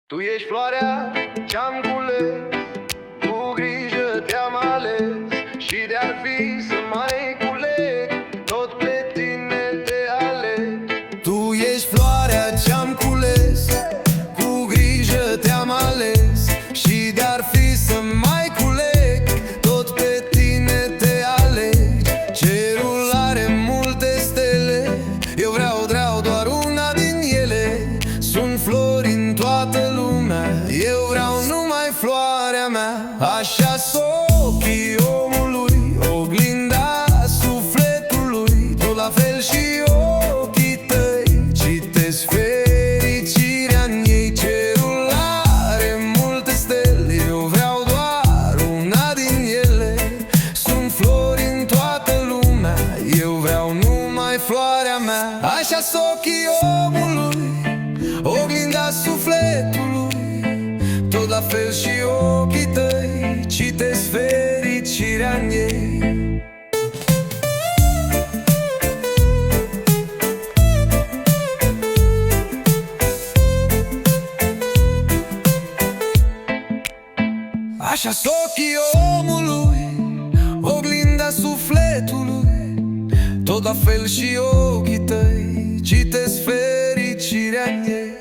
Tu ești floarea ce-am cules, cu grijă te-am ales. Și de-ar fi să mai culeg, tot pe tine te aleg. Tu ești floarea ce-am cules, cu grijă te-am ales. Și de-ar fi să mai culeg, tot pe tine te aleg. Cerul are multe stele, eu vreau doar una din ele. Sunt flori în toată lumea, eu vreau numai floarea mea. Așa-s ochii omului, oglinda sufletului. Tu la fel și ochii tăi citesc fericirea în ei. Cerul are multe stele, eu vreau doar una din ele. Sunt flori în toată lumea, eu vreau numai floarea mea. Așa-s ochii omului, oglinda sufletului. Tot la fel și ochii tăi citesc fericirea în ei. Așa-s ochii omului, oglinda sufletului. Tot la fel și ochii tăi citesc fericirea în ei.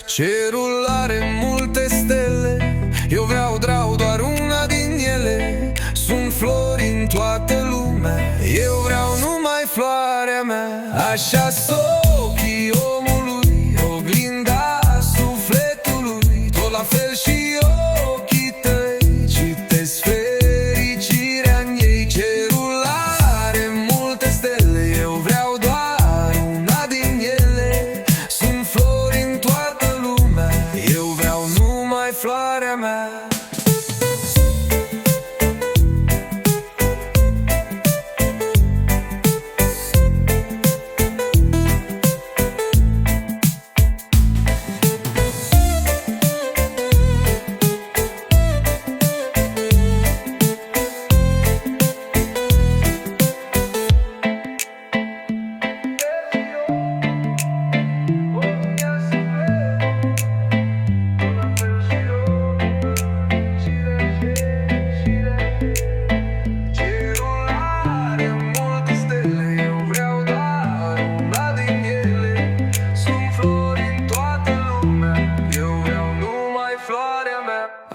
Cerul are multe stele, eu vreau doar una din ele. Sunt flori în toată lumea, eu vreau numai floarea mea. Așa-s ochii omului, oglinda sufletului. Tot la fel și ochii tăi citesc fericirea în ei. Cerul are multe stele, eu vreau doar una din ele. Sunt flori în toată lumea, eu vreau numai floarea mea.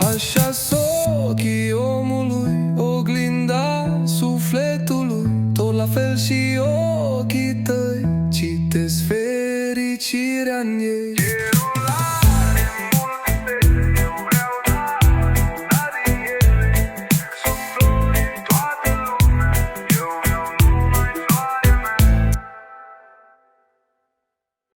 Așa-s ochii omului, oglinda sufletului. Tot la fel și ochii tăi citesc fericirea în ei.